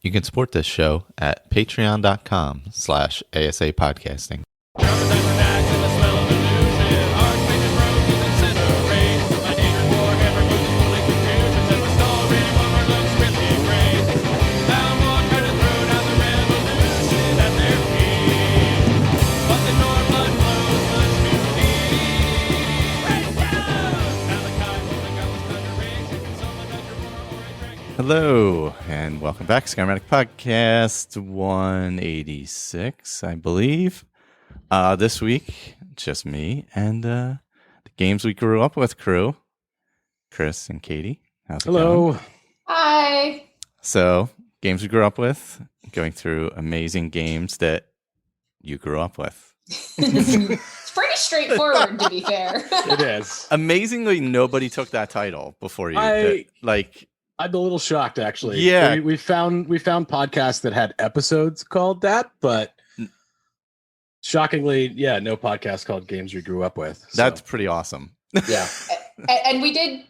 You can support this show at patreon.com/ASA podcasting. Hello, and welcome back. Skyrim Addict Podcast 186, I believe. This week, just me and the Games We Grew Up With crew, Chris and Katie. How's it going? Hi. So, Games We Grew Up With, going through amazing games that you grew up with. It's pretty straightforward, to be fair. It is. Amazingly, nobody took that title before you. I'm a little shocked, actually. Yeah, we found podcasts that had episodes called that, but shockingly, no podcast called Games We Grew Up With. So. That's pretty awesome. Yeah, and we did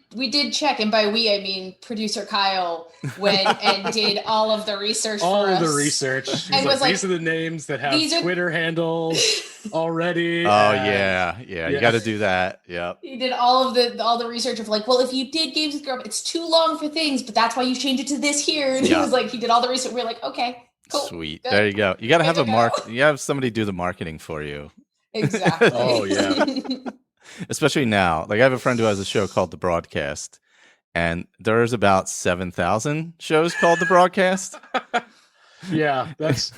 check, and by we I mean producer Kyle went and did all of the research. All for of us. the research. And was like, these are the names that have Twitter handles already. Oh yeah. You got to do that. Yep. He did all the research of like, well, if you did Games with Girl, it's too long for things, but that's why you change it to this here. And he was like, he did all the research. We were like, okay, cool. Sweet. Good. There you go. You got to have you have somebody do the marketing for you. Exactly. Oh yeah. Especially now. Like I have a friend who has a show called The Broadcast, and there's about 7,000 shows called The Broadcast. Yeah, that's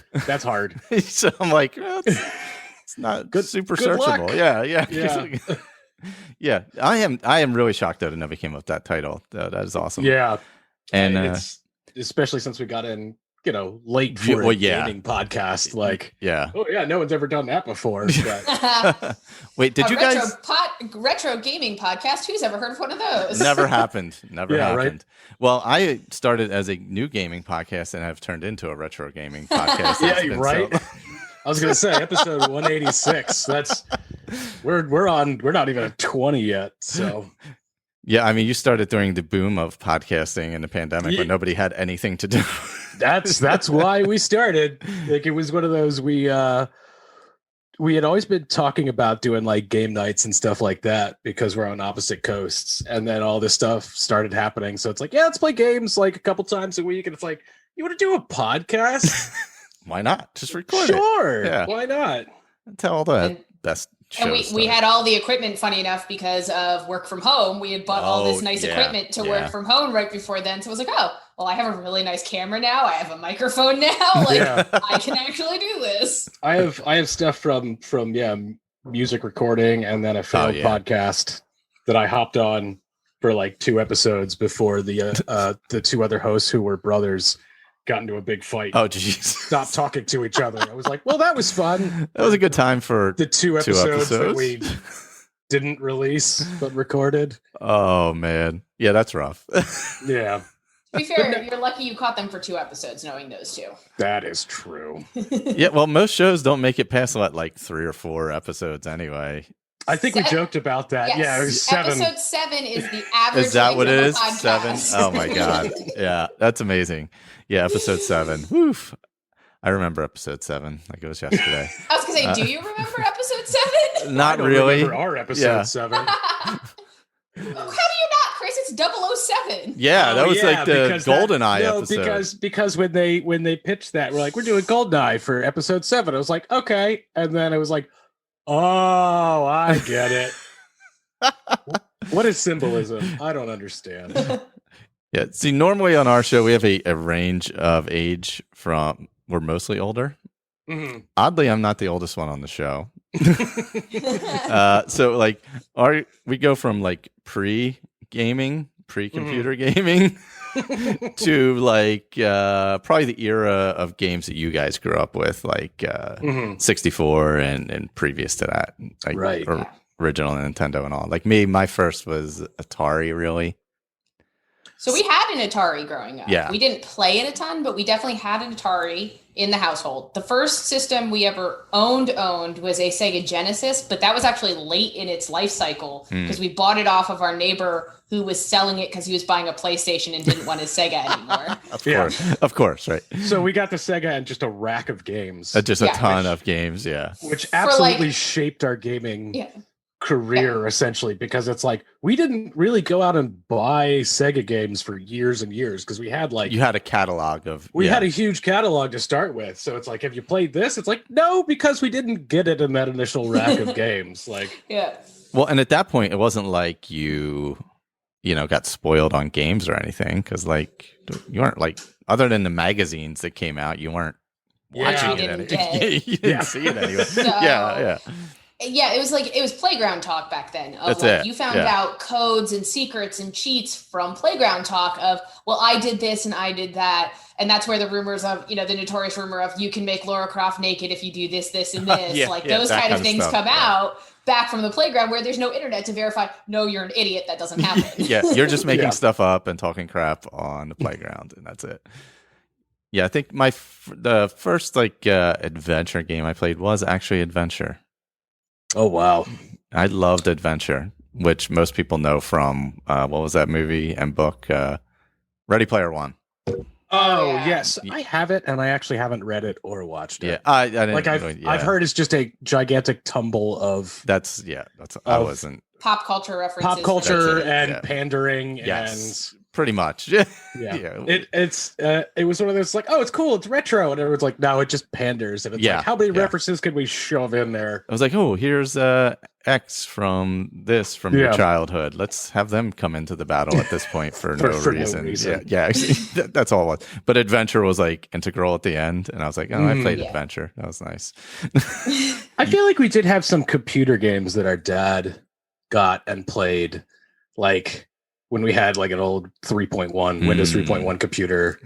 hard. So I'm like, well, it's not super searchable. Luck. Yeah. Yeah. I am really shocked that it never came up with that title. That is awesome. Yeah. And it's especially since we got in, late for a gaming podcast. Like, oh yeah, no one's ever done that before. But. Wait, did you guys retro gaming podcast? Who's ever heard of one of those? Never happened. Never happened. Right? Well, I started as a new gaming podcast and have turned into a retro gaming podcast. Yeah, right. I was gonna say episode 186. We're not even at 20 yet. So. Yeah, I mean, you started during the boom of podcasting in the pandemic when nobody had anything to do. That's why we started. Like, it was one of those we had always been talking about doing like game nights and stuff like that because we're on opposite coasts, and then all this stuff started happening. So it's like, let's play games like a couple times a week, and it's like, you want to do a podcast? Why not? Just record it. Sure. Yeah. Why not? Tell all the best. And we had all the equipment, funny enough, because of work from home. We had bought all this nice equipment to work from home right before then. So I was like, oh, well, I have a really nice camera now. I have a microphone now. I can actually do this. I have stuff from music recording and then a film podcast that I hopped on for like 2 episodes before the 2 other hosts who were brothers got into a big fight. Oh, jeez. Stopped talking to each other. I was like, well, that was fun. That was a good time for the 2 episodes that we didn't release but recorded. Oh, man. Yeah, that's rough. Yeah. To be fair, you're lucky you caught them for 2 episodes, knowing those 2. That is true. Yeah, well, most shows don't make it past like 3 or 4 episodes anyway. I think we joked about that. Yes. Yeah, it was 7. Episode 7 is the average. Is that what it is? Podcast. 7? Oh my God. Yeah, that's amazing. Yeah, episode 7. Woof. I remember episode 7 like it was yesterday. I was going to say, do you remember episode 7? Not really. Remember our episode 7. How do you not, Chris? It's 007. Yeah, that was like the GoldenEye episode. Because when they pitched that, we're like, we're doing GoldenEye for episode 7. I was like, okay. And then I was like, oh, I get it. What is symbolism? I don't understand. Yeah, see, normally on our show, we have a range of age from, we're mostly older. Mm-hmm. Oddly, I'm not the oldest one on the show. So like we go from like pre-gaming, pre-computer gaming to like probably the era of games that you guys grew up with, like 64 and previous to that, like original Nintendo and all. Like me, my first was Atari, really. So we had an Atari growing up. Yeah. We didn't play it a ton, but we definitely had an Atari. in the household. The first system we ever owned was a Sega Genesis, but that was actually late in its life cycle because we bought it off of our neighbor who was selling it because he was buying a PlayStation and didn't want his Sega anymore. Of course, right. So we got the Sega and just a rack of games. Just a ton of games, Which absolutely shaped our gaming career, essentially, because it's like we didn't really go out and buy Sega games for years and years because we had you had a catalog of had a huge catalog to start with. So it's like, have you played this? It's like, no, because we didn't get it in that initial rack of games. Like, well, and at that point, it wasn't like you got spoiled on games or anything, because like you weren't like, other than the magazines that came out, you weren't watching it. You didn't see it anyway. Yeah, it was playground talk back then. You found out codes and secrets and cheats from playground talk of, well, I did this and I did that. And that's where the rumors of, the notorious rumor of you can make Laura Croft naked if you do this, this, and this. Those kind of things come out back from the playground where there's no internet to verify, no, you're an idiot. That doesn't happen. You're just making stuff up and talking crap on the playground, and that's it. Yeah, I think the first adventure game I played was actually Adventure. Oh, wow. I loved Adventure, which most people know from, what was that movie and book? Ready Player One. Oh, yes. I have it, and I actually haven't read it or watched it. Yeah, I didn't. I've heard it's just a gigantic tumble of... I wasn't... Pop culture references. Pop culture and pandering and... Pretty much. It was one of those like, oh, it's cool, it's retro, and everyone's like, no, it just panders. And it's like, how many references can we shove in there? I was like, oh, here's X from your childhood. Let's have them come into the battle at this point for no reason. Yeah, that's all it was. But Adventure was like integral at the end, and I was like, oh, I played Adventure. That was nice. I feel like we did have some computer games that our dad got and played, like when we had like an old 3.1 Windows 3.1 computer.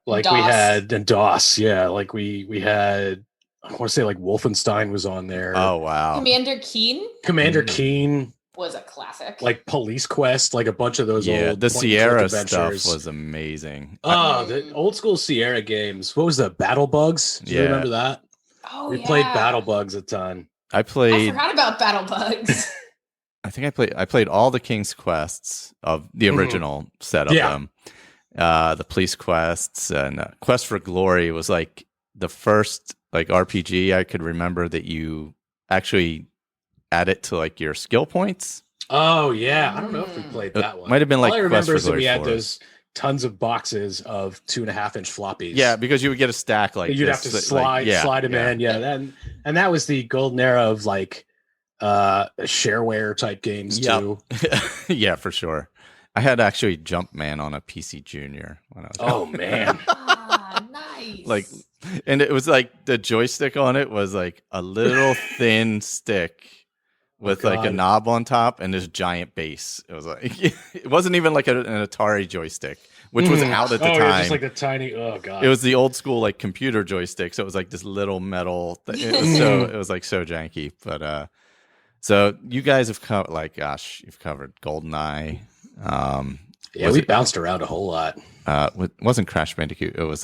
Like DOS. We had DOS. Like we had, I want to say like Wolfenstein was on there. Oh, wow. Commander Keen was a classic. Like Police Quest, like a bunch of those old. The Sierra stuff was amazing. The old school Sierra games. What was the Battle Bugs? Do you remember that? Oh, we played Battle Bugs a ton. I forgot about Battle Bugs. I think I played all the King's Quests of the original set of them. The Police Quests and Quest for Glory was like the first like RPG I could remember that you actually add it to like your skill points. Oh yeah, I don't know if we played that one. Might have been like all I remember is that we had those tons of boxes of 2.5-inch floppies. Yeah, because you would get a stack like you'd have to slide them in. Yeah, and that was the golden era of like shareware type games too. Yeah, for sure. I had actually Jumpman on a PC Junior when I was man. Nice. Like, and it was like the joystick on it was like a little thin stick with like a knob on top and this giant base. It was like it wasn't even like an Atari joystick, which was out at the time. Just like the tiny. Oh god. It was the old school like computer joystick, so it was like this little metal thing. It was like so janky, but so you guys have covered, like, gosh, you've covered GoldenEye. We bounced around a whole lot. It wasn't Crash Bandicoot. It was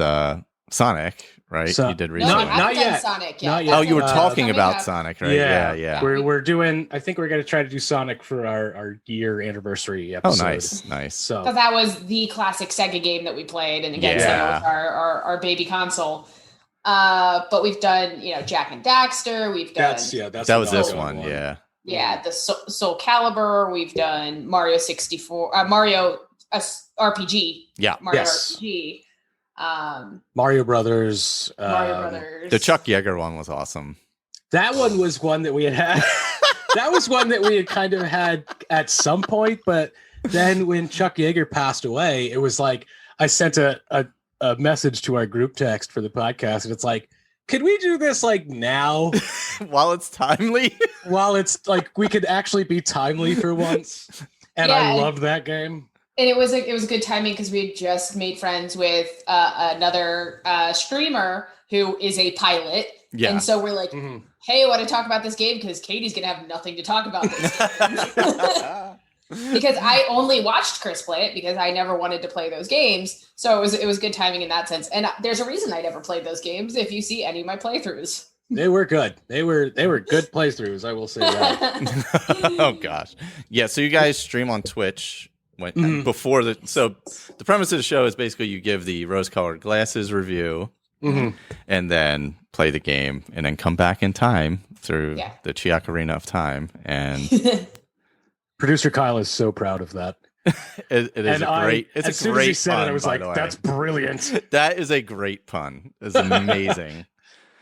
Sonic, right? You did recently. Not yet. Sonic yet. Not yet. Oh, you were talking about Sonic, right? Yeah. We're doing. I think we're going to try to do Sonic for our year anniversary episode. Oh, nice. So that was the classic Sega game that we played, and again, that was our baby console. But we've done, Jack and Daxter. We've done. That was this one. Yeah, the Soul Calibur. We've done Mario 64, Mario RPG. Yeah, Mario RPG. Mario Brothers. The Chuck Yeager one was awesome. That one was one that we had. That was one that we had kind of had at some point, but then when Chuck Yeager passed away, it was like I sent a message to our group text for the podcast, and it's like, could we do this like now? While it's timely? While it's like we could actually be timely for once. And I loved that game. And it was a good timing because we had just made friends with another streamer who is a pilot. Yeah. And so we're like, hey, I want to talk about this game because Katie's going to have nothing to talk about this game. because I only watched Chris play it because I never wanted to play those games. So it was good timing in that sense. And there's a reason I never played those games. If you see any of my playthroughs, they were good. They were good playthroughs. I will say that. Oh gosh, yeah. So you guys stream on Twitch before so the premise of the show is basically you give the rose-colored glasses review, and then play the game, and then come back in time through the Chiacarina of time and. Producer Kyle is so proud of that. It is great. It's as a soon great as he said pun, it, I was like, "That's brilliant." That is a great pun. It's amazing.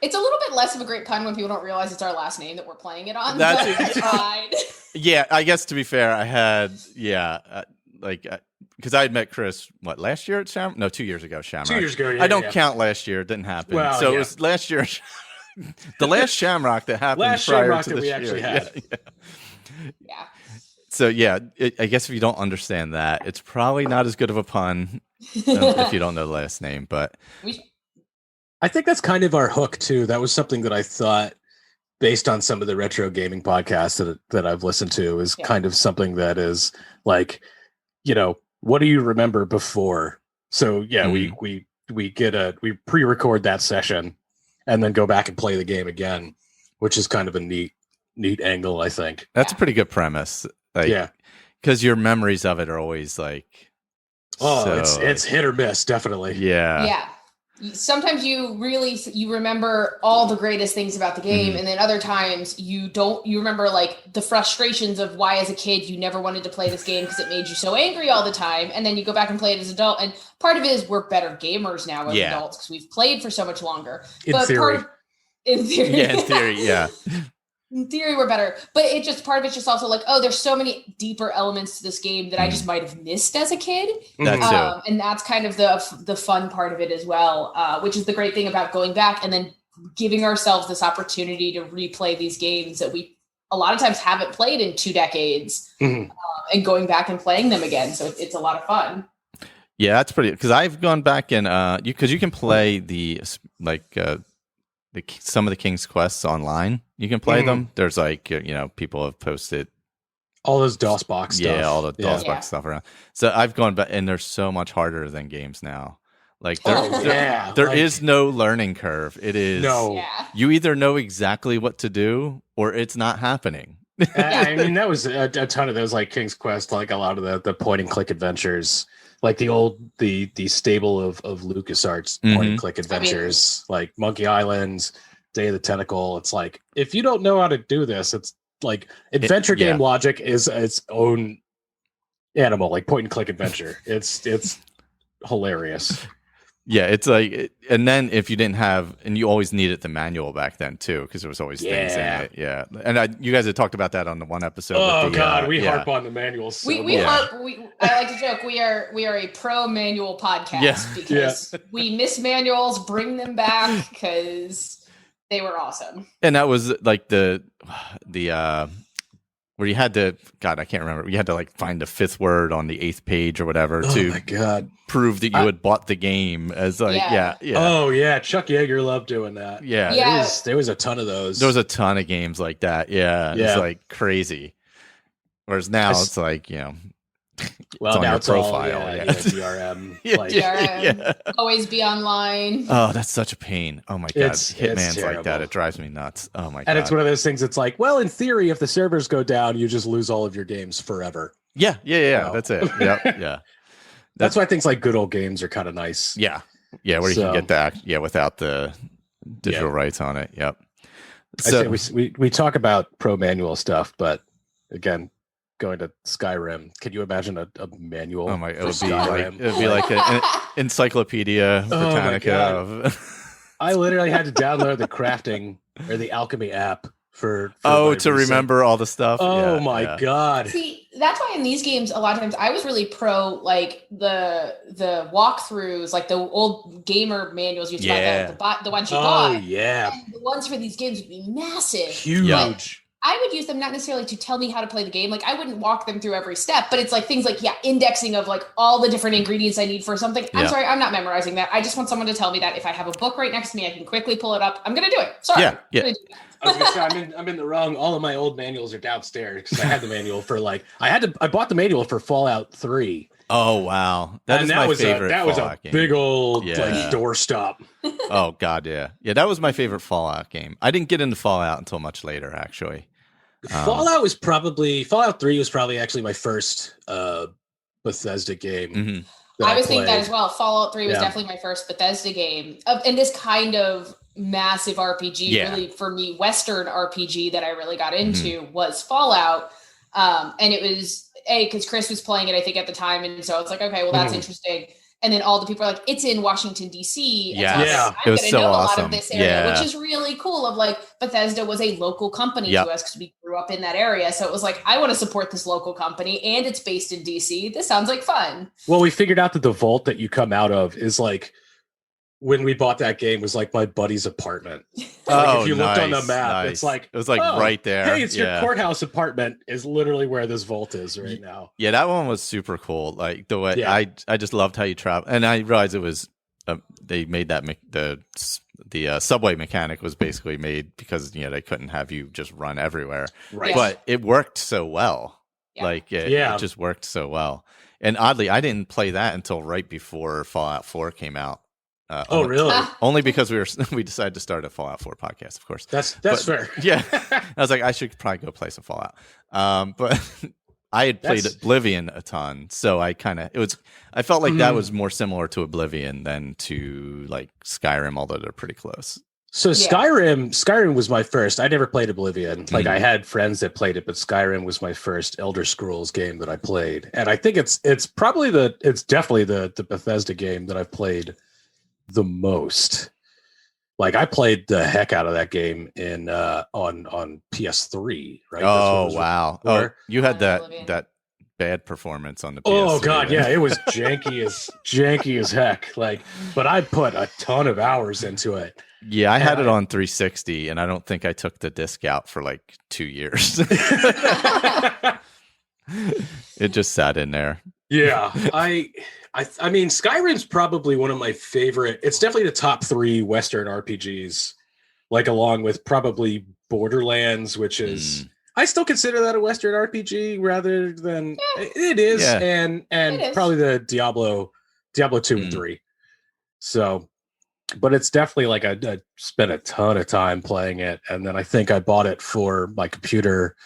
It's a little bit less of a great pun when people don't realize it's our last name that we're playing it on. That's fine. Yeah, I guess to be fair, I had because I had met Chris last year at Shamrock? No, 2 years ago. Shamrock. 2 years ago. Yeah, I don't count last year; it didn't happen. Well, so it was last year. The last Shamrock that happened last prior Shamrock to that this we year. actually had. Yeah. So yeah, I guess if you don't understand that, it's probably not as good of a pun if you don't know the last name. But I think that's kind of our hook too. That was something that I thought, based on some of the retro gaming podcasts that I've listened to, is kind of something that is like, what do you remember before? So yeah, we pre-record that session and then go back and play the game again, which is kind of a neat angle, I think. That's a pretty good premise. Because your memories of it are always like, it's hit or miss, definitely. Yeah. Sometimes you remember all the greatest things about the game, and then other times you don't. You remember like the frustrations of why, as a kid, you never wanted to play this game because it made you so angry all the time, and then you go back and play it as an adult. And part of it is we're better gamers now as adults because we've played for so much longer. In theory, yeah. In theory, we're better, but part of it's just also like, there's so many deeper elements to this game that I just might have missed as a kid. And that's kind of the fun part of it as well, which is the great thing about going back and then giving ourselves this opportunity to replay these games that we a lot of times haven't played in 2 decades, and going back and playing them again. So it's a lot of fun. Yeah, that's pretty, because I've gone back and because you can play some of the King's Quests online. You can play them. There's people have posted all those DOSBox stuff. Yeah, all the DOSBox stuff around. So I've gone back, and they're so much harder than games now. Like there is no learning curve. It is you either know exactly what to do or it's not happening. I mean, that was a ton of those, like King's Quest, like a lot of the point and click adventures. Like the stable of LucasArts point and click adventures, like Monkey Island, Day of the Tentacle. It's like, if you don't know how to do this, it's like adventure game logic is its own animal, like point and click adventure. It's hilarious. Yeah, it's like, and then if you didn't have, and you always needed the manual back then too, because there was always things in it. Yeah, and you guys had talked about that on the one episode. Oh God, we harp on the manuals. So I like to joke we are a pro manual podcast because we miss manuals, bring them back because they were awesome. And that was like the where you had to, God, I can't remember. You had to like find the 5th word on the 8th page or whatever to prove that you had bought the game. As like, Oh yeah, Chuck Yeager loved doing that. Yeah, there was a ton of those. There was a ton of games like that. Yeah, it's like crazy. Whereas now it's like, well, it's now on it's your profile. all DRM. DRM, always be online. Oh, that's such a pain. Oh my God, Hitman's like that. It drives me nuts. Oh my God. And it's one of those things. It's like, well, in theory, if the servers go down, you just lose all of your games forever. Yeah. That's it. Yeah. That's why things like Good Old Games are kind of nice. Yeah, where you can get that. Yeah, without the digital rights on it. Yep. So we talk about pro manual stuff, but again, going to Skyrim, can you imagine a manual? Oh my! It would be like an Encyclopedia Britannica. I literally had to download the crafting or the alchemy app for to remember all the stuff. Oh my God! See, that's why in these games, a lot of times I was really pro like the walkthroughs, like the old gamer manuals you buy, the ones you bought. Oh yeah, and the ones for these games would be massive, huge. I would use them not necessarily to tell me how to play the game. Like I wouldn't walk them through every step, but it's like things like, indexing of like all the different ingredients I need for something. I'm sorry, I'm not memorizing that. I just want someone to tell me that if I have a book right next to me, I can quickly pull it up. I'm going to do it. Sorry. Yeah. I was gonna say I'm in the wrong. All of my old manuals are downstairs because I had the manual for I bought the manual for Fallout 3. Oh wow, that was my favorite. That was a game. big old doorstop. Oh god, yeah. That was my favorite Fallout game. I didn't get into Fallout until much later, actually. Fallout 3 was probably actually my first Bethesda game. Mm-hmm. I was thinking that as well. Fallout 3 was definitely my first Bethesda game and this kind of massive RPG. Really, for me, Western RPG that I really got into was Fallout, and it was because Chris was playing it, I think, at the time, and so it's like, okay, well, that's interesting. And then all the people are like, it's in Washington, D.C. Yeah. So I'm it was going to so know awesome. a lot of this area, which is really cool. Of like, Bethesda was a local company to us because we grew up in that area. So it was like, I want to support this local company, and it's based in D.C. This sounds like fun. Well, we figured out that the vault that you come out of is like, when we bought that game, was like my buddy's apartment. If you looked on the map, it was like right there. Hey, it's your courthouse apartment is literally where this vault is right now. Yeah, that one was super cool. Like the way I just loved how you travel, and I realized it was they made that the subway mechanic was basically made because they couldn't have you just run everywhere, right? But it worked so well. Like it just worked so well. And oddly, I didn't play that until right before Fallout 4 came out. Really? Only because we decided to start a Fallout 4 podcast, of course. That's fair. Yeah, I was like, I should probably go play some Fallout. But I had played Oblivion a ton, so I felt like that was more similar to Oblivion than to like Skyrim, although they're pretty close. So Skyrim was my first. I never played Oblivion. Like I had friends that played it, but Skyrim was my first Elder Scrolls game that I played, and I think it's definitely the Bethesda game that I've played the most. Like I played the heck out of that game in on PS3, right? Oh wow! You had that bad performance on the PS3. Oh god, yeah, it was janky as heck. Like, but I put a ton of hours into it. Yeah, I had it on 360, and I don't think I took the disc out for like 2 years. It just sat in there. Yeah, I mean, Skyrim's probably one of my favorite. It's definitely the top 3 Western RPGs, like along with probably Borderlands, which is I still consider that a Western RPG rather than it is, and it is. Probably the Diablo 2 and 3. So, but it's definitely like I spent a ton of time playing it, and then I think I bought it for my computer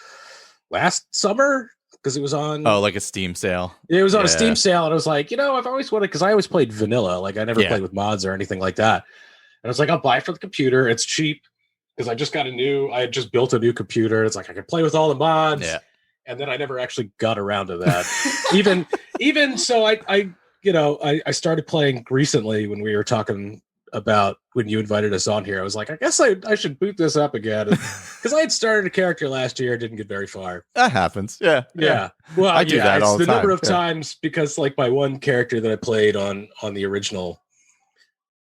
last summer. Because it was on like a Steam sale. It was on a Steam sale, and I was like, I've always wanted, because I always played vanilla, like I never played with mods or anything like that. And I was like, I'll buy it for the computer. It's cheap because I had just built a new computer. It's like I could play with all the mods. Yeah. And then I never actually got around to that. even so, I started playing recently when we were talking about when you invited us on here. I was like, I guess I should boot this up again, because I had started a character last year, didn't get very far. That happens. Yeah. Well, I do that all the time. Number of times, because like my one character that I played on the original,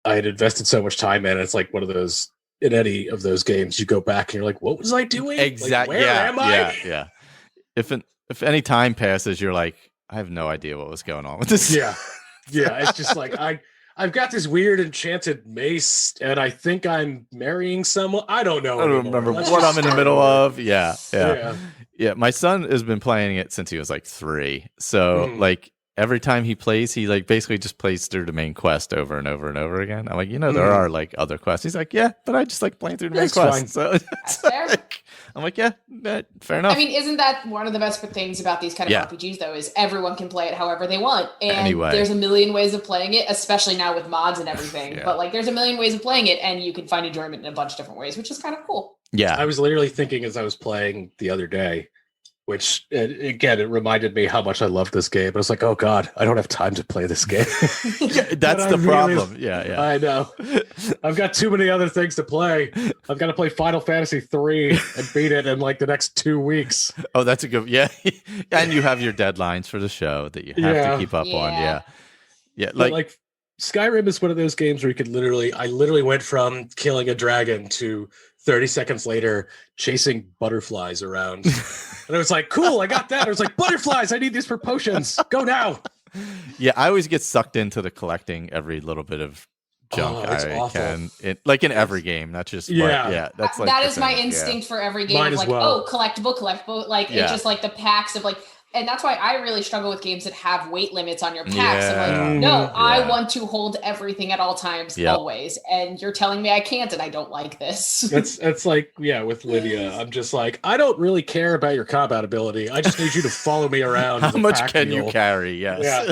I had invested so much time in. It's like one of those, in any of those games, you go back and you're like, what was I doing? Exactly. Like, where am I? Yeah. If any time passes, you're like, I have no idea what was going on with this. Yeah. It's just like I've got this weird enchanted mace, and I think I'm marrying someone. I don't know. I don't remember what I'm in the middle of. Yeah. My son has been playing it since he was like 3. So like every time he plays, he like basically just plays through the main quest over and over and over again. I'm like, there are like other quests. He's like, yeah, but I just like playing through the main quest. Fine. So it's like, I'm like, yeah, fair enough. I mean, isn't that one of the best things about these kind of RPGs, though, is everyone can play it however they want. And there's a million ways of playing it, especially now with mods and everything. But like, there's a million ways of playing it, and you can find enjoyment in a bunch of different ways, which is kind of cool. Yeah. I was literally thinking as I was playing the other day, which again, it reminded me how much I love this game. But I was like, oh God, I don't have time to play this game. That's the problem. Yeah. I know. I've got too many other things to play. I've got to play Final Fantasy 3 and beat it in like the next 2 weeks. Oh, that's a good, And you have your deadlines for the show that you have to keep up on. Yeah. Like Skyrim is one of those games where you could I literally went from killing a dragon to 30 seconds later, chasing butterflies around. And I was like, cool, I got that. I was like, butterflies, I need these for potions. Go now. Yeah, I always get sucked into the collecting every little bit of junk I can. Like in every game, not just that's like that is my instinct for every game. Mine of like, collectible. Like it's just like the packs of like, and that's why I really struggle with games that have weight limits on your packs. I'm like, no, I want to hold everything at all times, always. And you're telling me I can't, and I don't like this. It's like, with Lydia, I'm just like, I don't really care about your combat ability. I just need you to follow me around. How much can you carry? Yes. Yeah.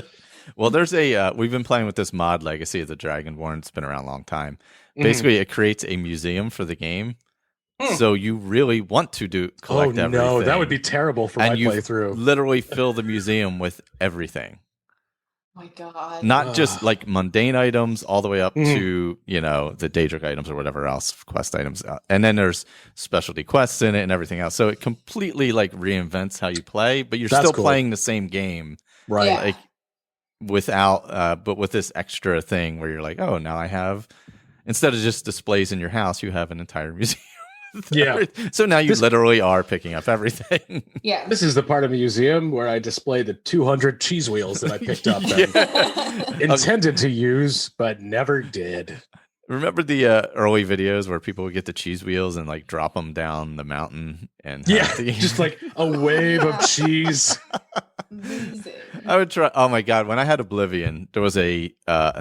Well, there's we've been playing with this mod, Legacy of the Dragonborn. It's been around a long time. Basically, it creates a museum for the game. So you really want to collect everything. No, that would be terrible for my playthrough. Literally fill the museum with everything. My God. Not just like mundane items all the way up to, the Daedric items or whatever else, quest items. And then there's specialty quests in it and everything else. So it completely like reinvents how you play, but you're still playing the same game. Right. Like without, but with this extra thing where you're like, oh, now I have, instead of just displays in your house, you have an entire museum. So now you literally are picking up everything. Yeah. This is the part of the museum where I display the 200 cheese wheels that I picked up and intended to use, but never did. Remember the early videos where people would get the cheese wheels and like drop them down the mountain and just like a wave of cheese. Amazing. I would try. Oh my God! When I had Oblivion, there was a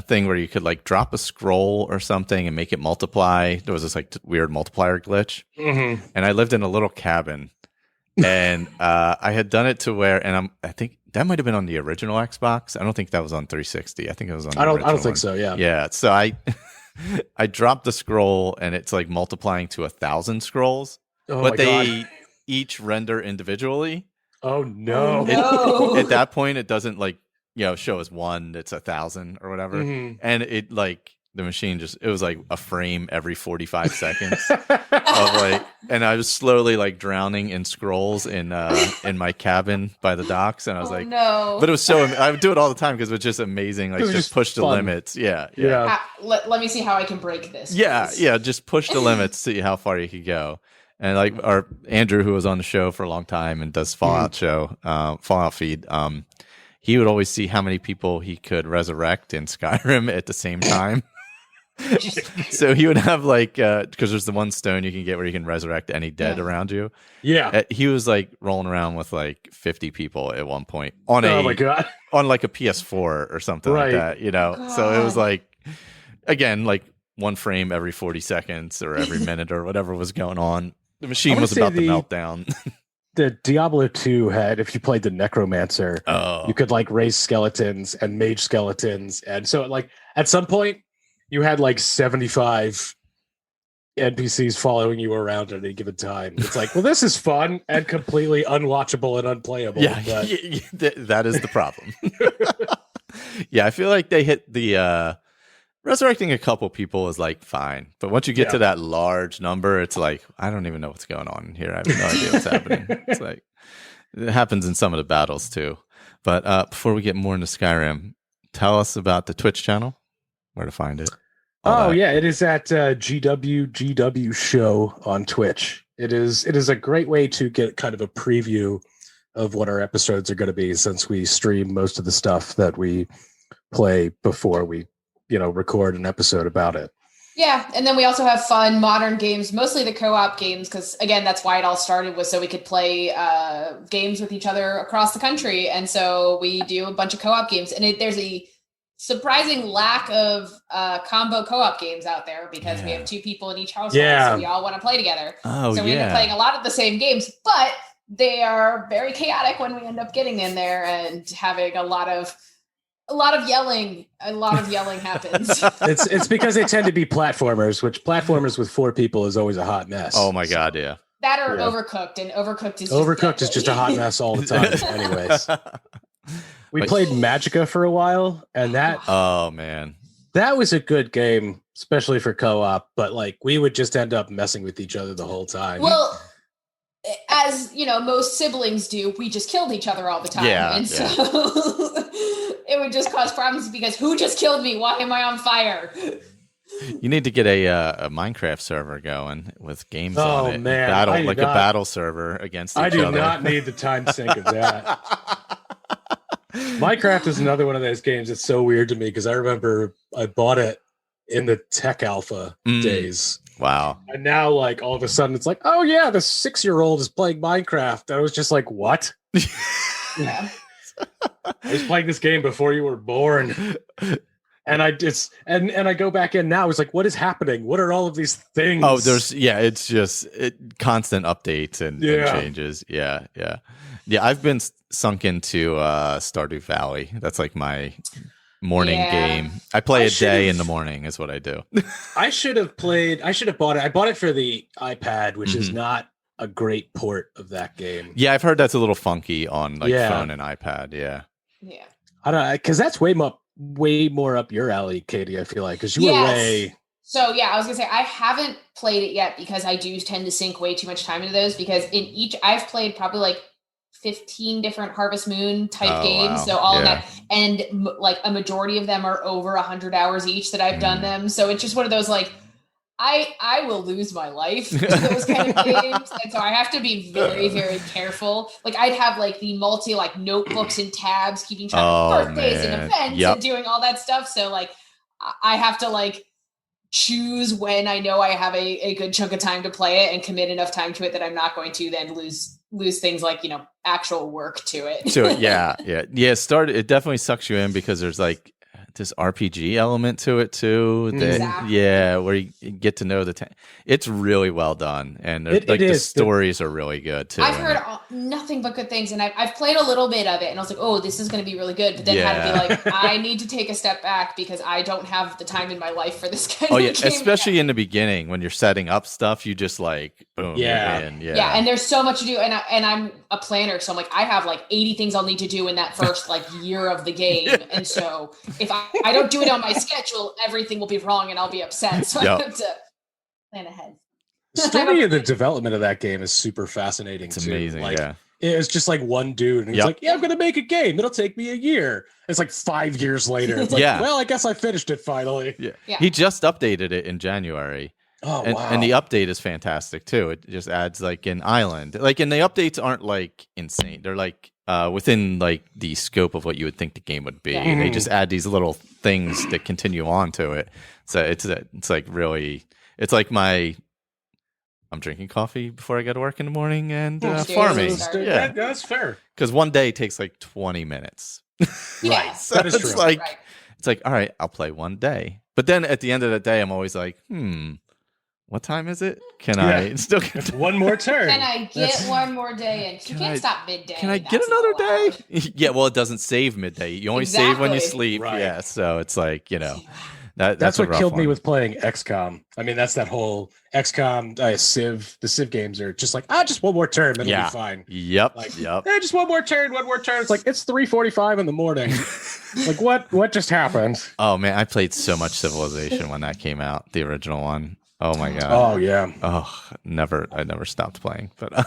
thing where you could like drop a scroll or something and make it multiply. There was this like weird multiplier glitch, and I lived in a little cabin, and I had done it to where, and I think that might have been on the original Xbox. I don't think that was on 360. I think it was on. I don't think so. Yeah. Yeah. So I dropped the scroll, and it's like multiplying to 1,000 scrolls, but they each render individually. Oh no! At that point, it doesn't like show as one. It's 1,000 or whatever, and it like the machine it was like a frame every 45 seconds of like, and I was slowly like drowning in scrolls in my cabin by the docks, and I was like, no! But it was so I would do it all the time because it was just amazing. Like just push the limits. Yeah. Let me see how I can break this. Yeah. Just push the limits, see how far you could go. And like our Andrew, who was on the show for a long time and does Fallout Fallout feed, he would always see how many people he could resurrect in Skyrim at the same time. So he would have like, because there's the one stone you can get where you can resurrect any dead around you. Yeah. He was like rolling around with like 50 people at one point on my God. On like a PS4 or something like that, So it was like, again, like one frame every 40 seconds or every minute or whatever was going on. The machine was about to melt down. The Diablo 2 had, if you played the Necromancer, you could like raise skeletons and mage skeletons. And so like at some point you had like 75 NPCs following you around at any given time. It's like, well, this is fun and completely unwatchable and unplayable. Yeah, but that is the problem. Yeah, I feel like they hit the resurrecting a couple people is like fine, but once you get to that large number, it's like I don't even know what's going on here. I have no idea what's happening. It's like it happens in some of the battles too. But before we get more into Skyrim, tell us about the Twitch channel, where to find it. It is at GWGW Show on Twitch. It is a great way to get kind of a preview of what our episodes are going to be, since we stream most of the stuff that we play before we record an episode about it. Yeah, and then we also have fun modern games, mostly the co-op games, because again, that's why it all started, was so we could play games with each other across the country. And so we do a bunch of co-op games, and there's a surprising lack of combo co-op games out there because we have two people in each household, so we all want to play together. So we end up playing a lot of the same games, but they are very chaotic when we end up getting in there and having a lot of yelling. A lot of yelling happens. It's because they tend to be platformers, which platformers with 4 people is always a hot mess. Oh my God, yeah. That or Overcooked, and Overcooked is just a hot mess all the time. Anyways, we played Magicka for a while, and that that was a good game, especially for co-op. But like we would just end up messing with each other the whole time. Well, as most siblings do, we just killed each other all the time, so it would just cause problems because who just killed me? Why am I on fire? You need to get a Minecraft server going with games on it. Man, A battle server against each other. I do not need the time sink of that. Minecraft is another one of those games that's so weird to me because I remember I bought it in the tech alpha days. Wow. And now, like, all of a sudden it's like, oh yeah, the 6-year-old is playing Minecraft. I was just like, what? Yeah. I was playing this game before you were born. And I go back in now. It's like, what is happening? What are all of these things? Oh, it's just constant updates and changes. Yeah. I've been sunk into Stardew Valley. That's like my morning game. I play a day in the morning is what I do. I should have bought it. I bought it for the iPad, which is not a great port of that game. Yeah, I've heard that's a little funky on phone and iPad. Yeah. I don't know, because that's way more up your alley, Katie. I feel like because you were way. So yeah, I was gonna say I haven't played it yet because I do tend to sink way too much time into those. Because in each, I've played probably like 15 different Harvest Moon type games. Wow. So all of that, and like a majority of them are over 100 hours each that I've done them. So it's just one of those like. I will lose my life to those kind of games. And so I have to be very, very careful. Like I'd have like the multi like notebooks and tabs, keeping track of birthdays and events and doing all that stuff. So like I have to like choose when I know I have a good chunk of time to play it and commit enough time to it that I'm not going to then lose things like, actual work to it. Yeah. It definitely sucks you in because there's like this RPG element to it too. Where you get to know it's really well done, and the stories are really good too. I've heard nothing but good things, and I've played a little bit of it, and I was like, oh, this is going to be really good. But then had to be like, I need to take a step back because I don't have the time in my life for this kind of game. Especially in the beginning when you're setting up stuff, you just like boom, and there's so much to do, and I'm a planner, so I'm like, I have like 80 things I'll need to do in that first like year of the game, and so if I don't do it on my schedule, everything will be wrong and I'll be upset. So I have to plan ahead. The story of the development of that game is super fascinating. It's amazing. Like, it's just like one dude, and he's like, I'm going to make a game. It'll take me a year. It's like 5 years later. It's like, well, I guess I finished it finally. Yeah. He just updated it in January. Oh, wow. And the update is fantastic too. It just adds like an island. Like, and the updates aren't like insane. They're like within like the scope of what you would think the game would be. And they just add these little things that continue on to it. So it's like really, it's like I'm drinking coffee before I go to work in the morning and farming. That's fair. Because one day takes like 20 minutes. Right. So that is true. It's like, all right, I'll play one day. But then at the end of the day, I'm always like, what time is it? Can I still get one more turn? Can I get one more day? And you can't stop midday. Can I get another day? Yeah, well, it doesn't save midday. You only save when you sleep. Right. Yeah, so it's like, that's what killed me with playing XCOM. I mean, that's that whole XCOM, Civ. The Civ games are just like, just one more turn, then it'll be fine. Yep. Just one more turn. It's like it's 3:45 in the morning. Like what just happened? Oh man, I played so much Civilization when that came out, the original one. Oh my god. Oh yeah. Oh, I never stopped playing. But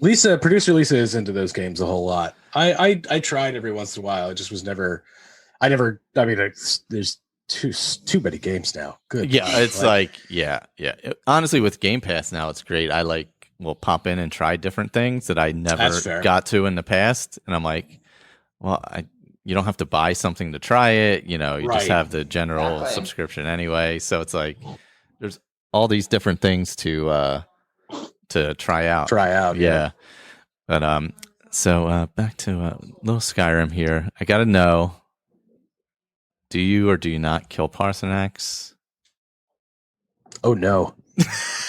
producer Lisa is into those games a whole lot. I tried every once in a while. It just was never. I mean, there's too many games now. Good. Yeah, it's honestly, with Game Pass now, it's great. I will pop in and try different things that I never got to in the past, and I'm like, well, you don't have to buy something to try it. You just have the general subscription anyway. So it's like there's all these different things to try out. Yeah. But so back to little Skyrim here. I gotta know. Do you or do you not kill Parsonix? Oh, no.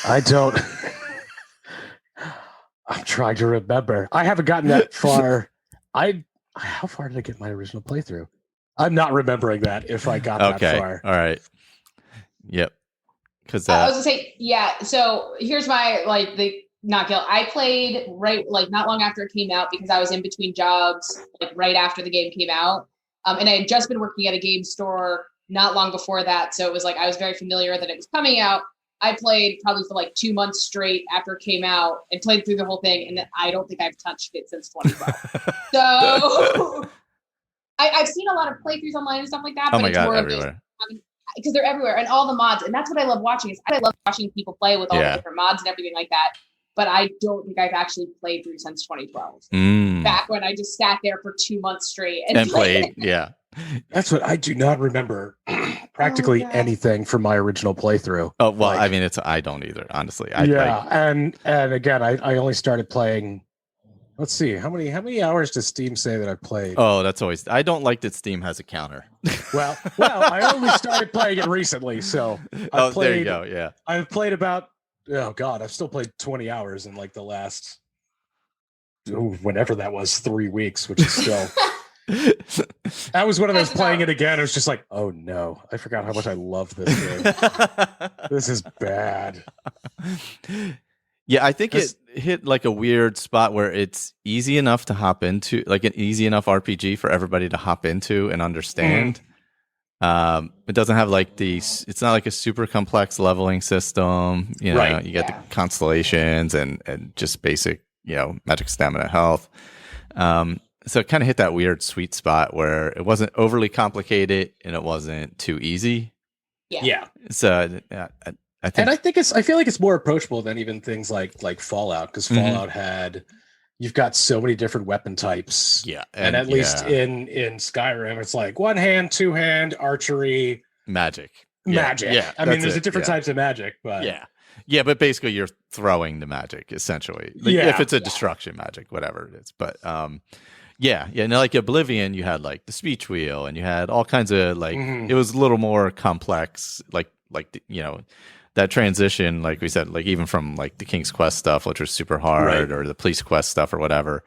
I don't. I'm trying to remember. I haven't gotten that far. How far did I get my original playthrough? I'm not remembering that if I got that far. All right. Yep. Because I was going to say, so here's my, the not kill. I played not long after it came out because I was in between jobs, right after the game came out. And I had just been working at a game store not long before that. So it was I was very familiar that it was coming out. I played probably for 2 months straight after it came out and played through the whole thing. And then I don't think I've touched it since 2012. So I've seen a lot of playthroughs online and stuff like that. Oh my God, everywhere. because they're everywhere and all the mods. And that's what I love watching. I love watching people play with all the different mods and everything like that. But I don't think I've actually played through since 2012. Back when I just sat there for 2 months straight and played. Yeah. That's what I do not remember practically anything from my original playthrough. Oh, well, I mean, I don't either, honestly. And again, I only started playing. Let's see, how many hours does Steam say that I played? Oh, that's always. I don't like that Steam has a counter. well, I only started playing it recently, so there you go. Yeah, I've played about. Oh God, I've still played 20 hours in like the last, whenever that was, 3 weeks, which is still. That was one of those playing it again. It was just like, oh no, I forgot how much I love this game. This is bad. Yeah, I think it hit like a weird spot where it's easy enough to hop into, like an easy enough RPG for everybody to hop into and understand. It doesn't have like it's not like a super complex leveling system. You know, you get the constellations and just basic, magic, stamina, health. So it kind of hit that weird sweet spot where it wasn't overly complicated and it wasn't too easy. Yeah. So I feel like it's more approachable than even things like Fallout, because Fallout you've got so many different weapon types. Yeah. And at least in Skyrim, it's like 1 hand, 2 hand, archery, magic. Yeah. I mean, there's different types of magic, but yeah, but basically you're throwing the magic essentially. If it's a destruction magic, whatever it is. But and like Oblivion, you had like the speech wheel, and you had all kinds of like it was a little more complex, like that transition, like we said, like even from like the King's Quest stuff, which was super hard, or the Police Quest stuff or whatever.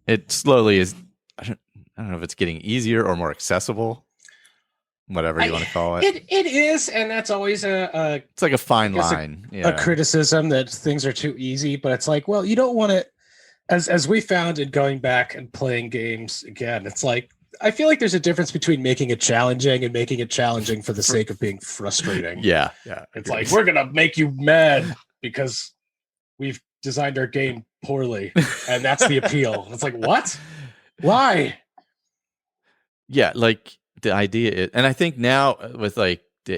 It slowly is. I don't know if it's getting easier or more accessible, whatever you want to call it. It is, and that's always it's like a fine line, a criticism that things are too easy. But it's like, well, you don't want it. As we found in going back and playing games again, it's like, I feel like there's a difference between making it challenging and making it challenging for the sake of being frustrating. Yeah. It's like, we're going to make you mad because we've designed our game poorly, and that's the appeal. It's like, what? Why? Yeah, like the idea is, and I think now with like the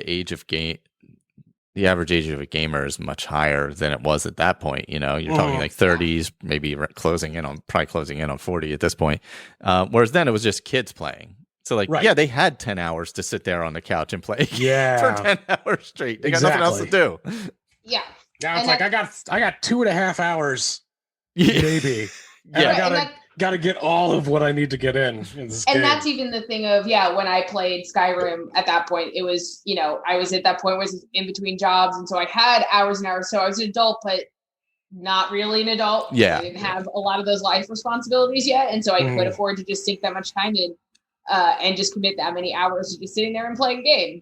average age of a gamer is much higher than it was at that point. You're talking like 30s, maybe closing in on 40 at this point. Whereas then it was just kids playing. So like, they had 10 hours to sit there on the couch and play for 10 hours straight. They got nothing else to do. Yeah. Now it's like, I got 2.5 hours, maybe. And I gotta get all of what I need to get in this game. And that's even the thing of, when I played Skyrim at that point, it was, I was at that point where I was in between jobs. And so I had hours and hours. So I was an adult, but not really an adult. Yeah. I didn't have a lot of those life responsibilities yet. And so I could afford to just sink that much time in and just commit that many hours to just sitting there and playing a game,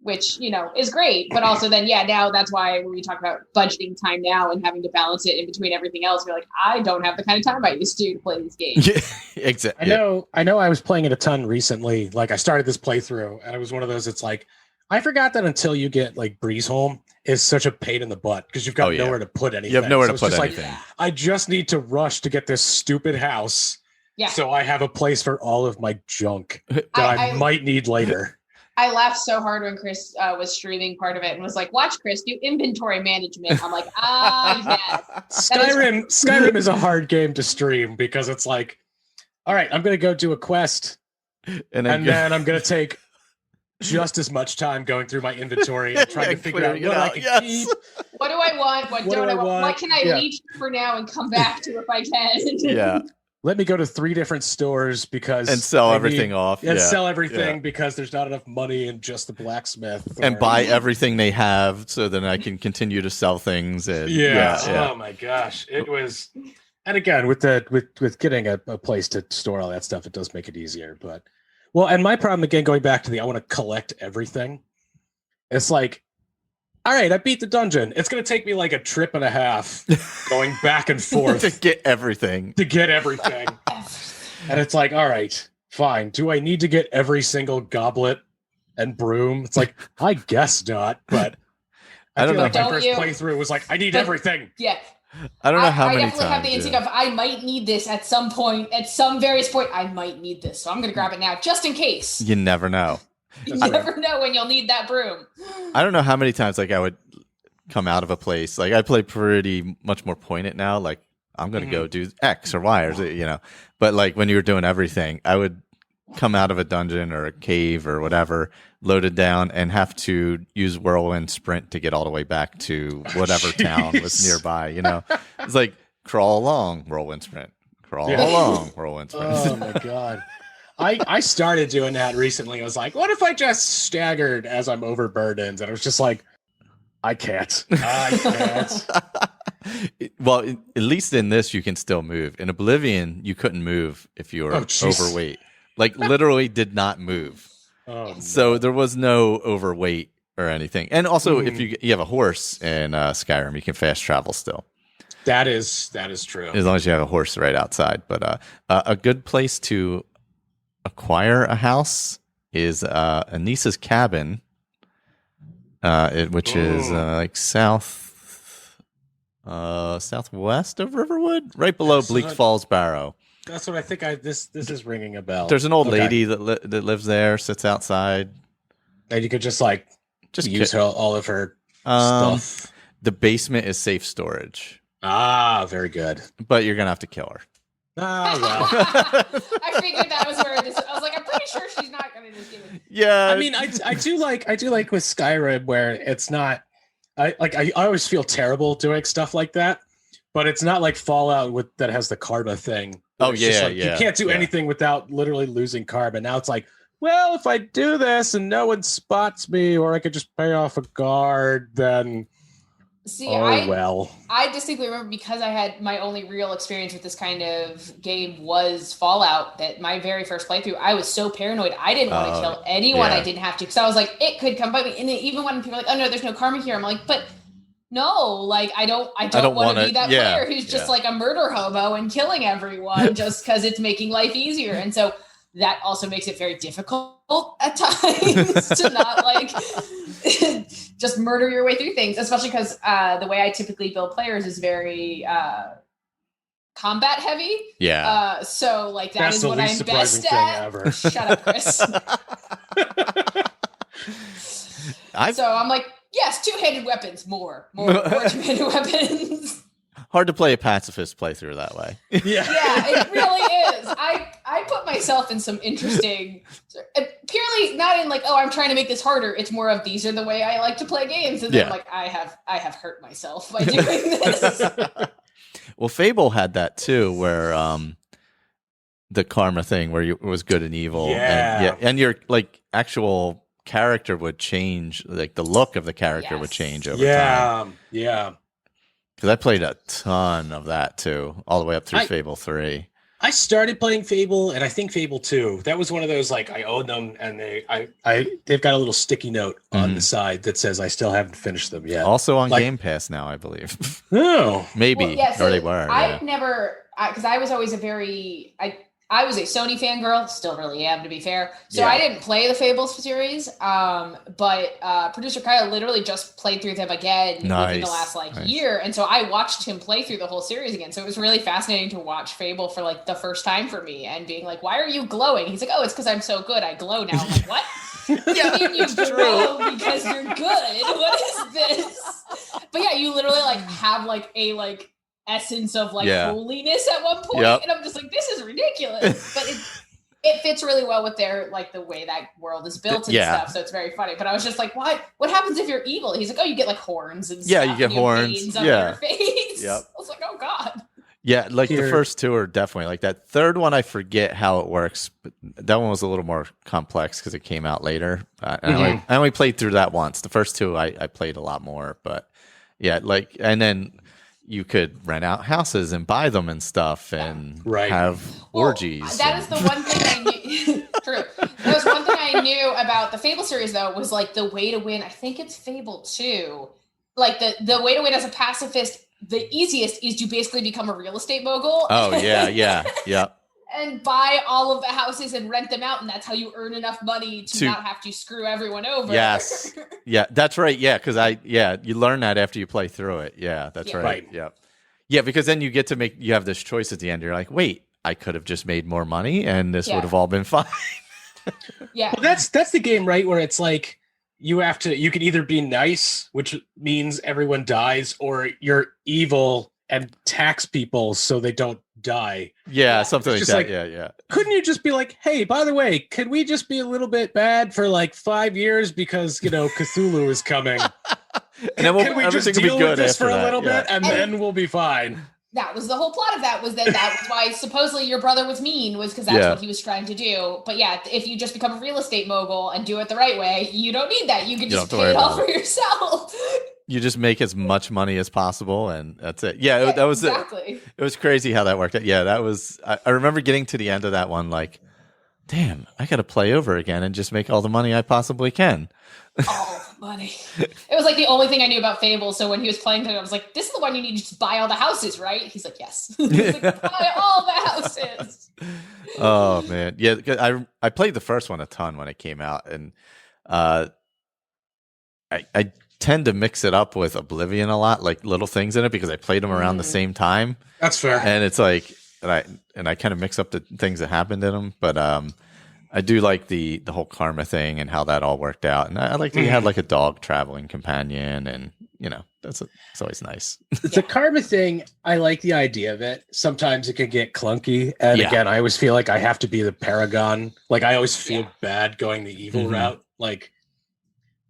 which, is great. But also then, now that's why when we talk about budgeting time now and having to balance it in between everything else, you're like, I don't have the kind of time I used to play these games. Yeah, exactly. I know I was playing it a ton recently. Like I started this playthrough and it was one of those, it's like, I forgot that until you get like Breeze Home is such a pain in the butt because you've got nowhere to put anything. You have nowhere to put anything. Like, I just need to rush to get this stupid house. Yeah. So I have a place for all of my junk that I might need later. I laughed so hard when Chris was streaming part of it and was like, watch Chris do inventory management. I'm like, yes. Skyrim is a hard game to stream because it's like, all right, I'm going to go do a quest. And then I'm going to take just as much time going through my inventory and trying to figure out what I can keep. What do I want? What don't I want? What can I leech for now and come back to if I can? Yeah. Let me go to 3 different stores because and sell everything off. And sell everything because there's not enough money in just the blacksmith. And buy everything they have so then I can continue to sell things. And Oh my gosh. It was, and again, with getting a place to store all that stuff, it does make it easier. But and my problem again, going back to I want to collect everything. It's like, all right, I beat the dungeon. It's going to take me like a trip and a half going back and forth to get everything. And it's like, all right, fine. Do I need to get every single goblet and broom? It's like, I guess not, but I feel like my first playthrough was like, I need everything. Yeah. I don't know how many times. I definitely have the instinct of I might need this at some point, at some various point. I might need this, so I'm going to grab it now just in case. You never know. You never know when you'll need that broom. I don't know how many times like I would come out of a place. Like I play pretty much more pointed now. Like I'm going to go do X or Y or Z, you know. But like when you were doing everything, I would come out of a dungeon or a cave or whatever, loaded down, and have to use whirlwind sprint to get all the way back to whatever town was nearby. You know, it's like crawl along, whirlwind sprint, crawl along, whirlwind sprint. Oh my god. I started doing that recently. I was like, what if I just staggered as I'm overburdened? And I was just like, I can't. Well, at least in this, you can still move. In Oblivion, you couldn't move if you were overweight. Like, literally did not move. So there was no overweight or anything. And also, if you have a horse in Skyrim, you can fast travel still. That is true. As long as you have a horse right outside. But a good place to acquire a house is Anissa's Cabin, which is like southwest of Riverwood, right below Bleak Falls Barrow. That's what I think. This is ringing a bell. There's an old lady that lives there, sits outside, and you could just use all of her stuff. The basement is safe storage. Ah, very good. But you're gonna have to kill her. Ah, well. I figured that was where this. I was like, I'm pretty sure she's not gonna just give it. Yeah, I mean, I do like with Skyrim where it's not. I always feel terrible doing stuff like that, but it's not like Fallout that has the karma thing. Oh yeah, you can't do anything without literally losing karma. Now it's like, well, if I do this and no one spots me, or I could just pay off a guard, then. I distinctly remember, because I had my only real experience with this kind of game was Fallout, that my very first playthrough, I was so paranoid. I didn't want to kill anyone I didn't have to, because I was like, it could come by me. And even when people are like, oh no, there's no karma here, I'm like, but no, like I don't want to be that player who's just like a murder hobo and killing everyone just because it's making life easier. And so that also makes it very difficult at times to not like just murder your way through things, especially because the way I typically build players is very combat heavy. Yeah. So like that's what I'm best at. Ever. Shut up, Chris. So I'm like, yes, two-handed weapons, more two-handed weapons. Hard to play a pacifist playthrough that way. Yeah, it really is. I put myself in some interesting, purely not in like, oh, I'm trying to make this harder. It's more of, these are the way I like to play games, and then like I have hurt myself by doing this. Well, Fable had that too, where the karma thing, where it was good and evil, and your like actual character would change, like the look of the character would change over time. Yeah. Because I played a ton of that too, all the way up through Fable 3. I started playing Fable, and I think Fable 2. That was one of those, like, I own them, and they've got a little sticky note on the side that says I still haven't finished them yet. Also on Game Pass now, I believe. Oh, maybe, or they were. I've never, because I was always I was a Sony fangirl, still really am, to be fair. So I didn't play the Fables series, but producer Kyle literally just played through them again within the last year. And so I watched him play through the whole series again. So it was really fascinating to watch Fable for like the first time for me, and being like, why are you glowing? He's like, oh, it's because I'm so good. I glow now. I'm like, what? Yeah, you glow because you're good. What is this? But yeah, you literally like have like a like essence of like holiness at one point, and I'm just like, this is ridiculous, but it fits really well with their like the way that world is built and stuff, so it's very funny. But I was just like, what happens if you're evil? He's like, oh, you get like horns and stuff, you get horns on your face. I was like, oh god. Like the first two are definitely like that. Third one, I forget how it works, but that one was a little more complex because it came out later. I only played through that once. The first two I played a lot more, but and then you could rent out houses and buy them and stuff and have orgies. That is the one thing I knew. True. That was one thing I knew about the Fable series, though, was like the way to win. I think it's Fable 2. Like the way to win as a pacifist, the easiest is to basically become a real estate mogul. Oh, yeah. And buy all of the houses and rent them out, and that's how you earn enough money to not have to screw everyone over. Yes. Yeah, that's right. Yeah, because you learn that after you play through it. Yeah, that's right. Yeah, because then you get to you have this choice at the end. You're like, wait, I could have just made more money, and this would have all been fine. Yeah. Well, that's the game, right? Where it's like you can either be nice, which means everyone dies, or you're evil and tax people so they don't die. Yeah, something like that. Like, yeah. Couldn't you just be like, hey, by the way, can we just be a little bit bad for like 5 years because, Cthulhu is coming? And then can we just deal with this for a little bit and then we'll be fine? That was the whole plot of that, was that was why supposedly your brother was mean, was because that's what he was trying to do. But yeah, if you just become a real estate mogul and do it the right way, you don't need that. You can just pay it all for yourself. You just make as much money as possible, and that's it. Yeah, that was exactly. It was crazy how that worked out. Yeah, that was. I remember getting to the end of that one, like, damn, I got to play over again and just make all the money I possibly can. All the money. It was like the only thing I knew about Fable. So when he was playing it, I was like, this is the one you need to just buy all the houses, right? He's like, yes. He's like, buy all the houses. Oh man, yeah. I played the first one a ton when it came out, and I tend to mix it up with Oblivion a lot, like little things in it, because I played them around the same time. That's fair. And it's like, and I kind of mix up the things that happened in them, but I do like the whole karma thing and how that all worked out, and I like that you had like a dog traveling companion, and it's always nice. The karma thing, I like the idea of it. Sometimes it can get clunky, and again, I always feel like I have to be the paragon. Like I always feel bad going the evil route. Like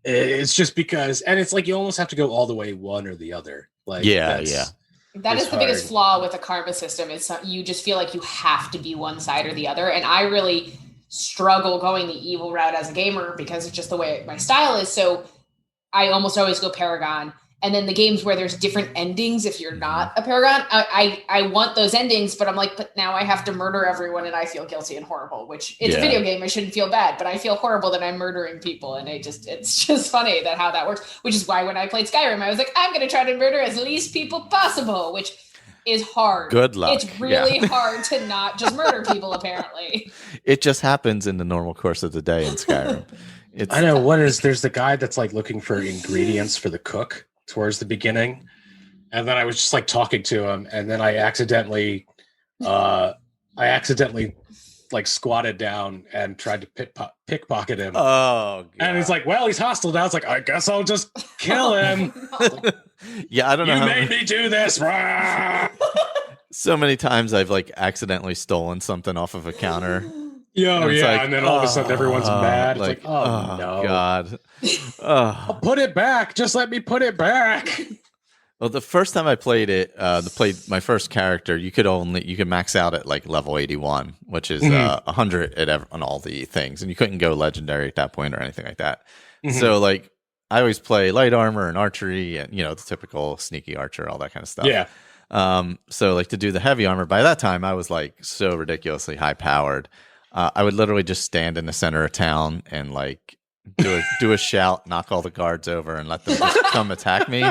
it's just because, and it's like you almost have to go all the way one or the other. Like that is the biggest flaw with the karma system. Is you just feel like you have to be one side or the other, and I really struggle going the evil route as a gamer because it's just the way my style is. So I almost always go Paragon. And then the games where there's different endings, if you're not a Paragon, I want those endings, but I'm like, but now I have to murder everyone and I feel guilty and horrible, which it's a video game. I shouldn't feel bad, but I feel horrible that I'm murdering people. And it's just funny that how that works, which is why when I played Skyrim, I was like, I'm going to try to murder as least people possible, which is hard. Good luck. It's really hard to not just murder people, apparently. It just happens in the normal course of the day in Skyrim. I know there's the guy that's like looking for ingredients for the cook towards the beginning, and then I was just like talking to him, and then I accidentally like squatted down and tried to pickpocket him. Oh, God. And he's like, well, he's hostile now. It's like, I guess I'll just kill him. Yeah, I don't know. You made me do this. So many times I've like accidentally stolen something off of a counter. And then all of a sudden everyone's mad. It's like, oh no, God. I'll put it back. Just let me put it back. Well, the first time I played it, my first character, you could max out at like level 81, which is 100 on all the things, and you couldn't go legendary at that point or anything like that. So like I always play light armor and archery, and the typical sneaky archer, all that kind of stuff. Yeah. So like to do the heavy armor, by that time I was like so ridiculously high powered. I would literally just stand in the center of town and like do a shout, knock all the guards over, and let them just come attack me,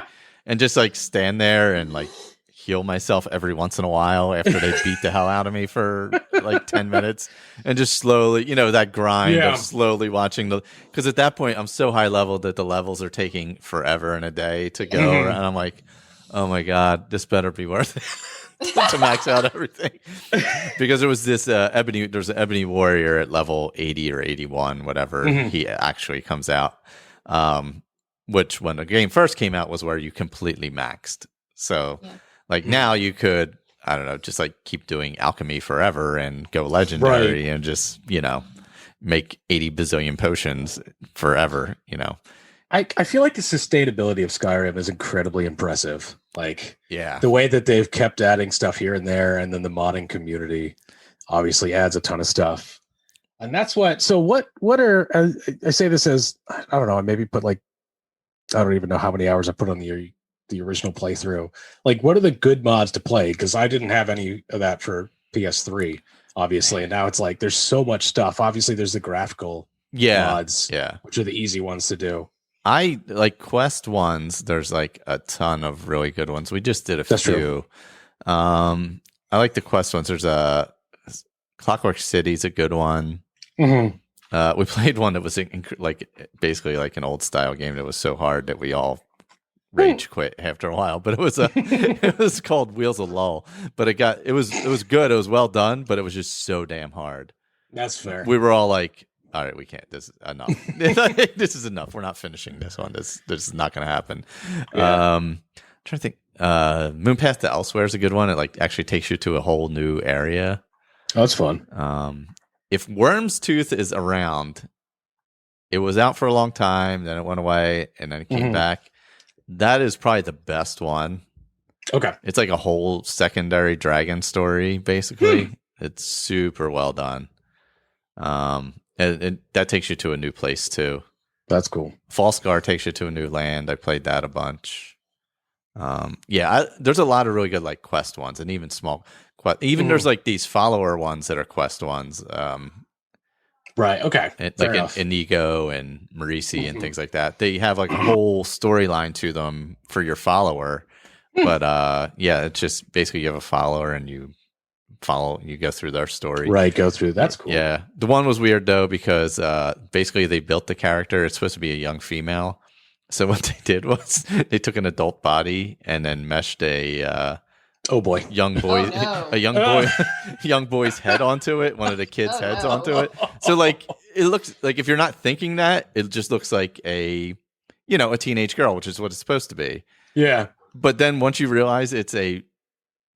and just like stand there and like heal myself every once in a while after they beat the hell out of me for like 10 minutes, and just slowly, that grind of slowly watching because at that point I'm so high level that the levels are taking forever and a day to go, and I'm like, oh my God, this better be worth it. To max out everything, because there was this there's an ebony warrior at level 80 or 81, whatever he actually comes out, which when the game first came out was where you completely maxed. So like now you could, I don't know, just like keep doing alchemy forever and go legendary and just make 80 bazillion potions forever. I feel like the sustainability of Skyrim is incredibly impressive. Like, the way that they've kept adding stuff here and there, and then the modding community obviously adds a ton of stuff. And that's what are, I say this as, I don't know, I maybe put like, I don't even know how many hours I put on the original playthrough. Like, what are the good mods to play? Because I didn't have any of that for PS3, obviously. And now it's like, there's so much stuff. Obviously, there's the graphical mods, which are the easy ones to do. I like Quest ones. There's like a ton of really good ones. We just did a few. True. I like the Quest ones. There's a Clockwork City's a good one. We played one that was like basically like an old style game that was so hard that we all rage quit after a while. But it was it was called Wheels of Lull. But it was good. It was well done, but it was just so damn hard. That's fair. We were all like, all right, we can't. This is enough. This is enough. We're not finishing this one. This is not going to happen. Yeah. I'm trying to think. Moon Path to Elsewhere is a good one. It like actually takes you to a whole new area. Oh, that's fun. If Worm's Tooth is around, it was out for a long time, then it went away, and then it came back. That is probably the best one. Okay. It's like a whole secondary dragon story, basically. It's super well done. And that takes you to a new place, too. That's cool. False Scar takes you to a new land. I played that a bunch. There's a lot of really good like quest ones, and even small quest. Even there's like these follower ones that are quest ones. Right. Okay. Like Inigo and Marisi and things like that. They have like a whole storyline to them for your follower. But it's just basically you have a follower and you go through their story. Right, go through. That's cool. Yeah. The one was weird though because basically they built the character. It's supposed to be a young female. So what they did was they took an adult body and then meshed a young boy's head onto it, one of the kids' heads onto it. So like it looks like if you're not thinking that, it just looks like a teenage girl, which is what it's supposed to be. Yeah. But then once you realize it's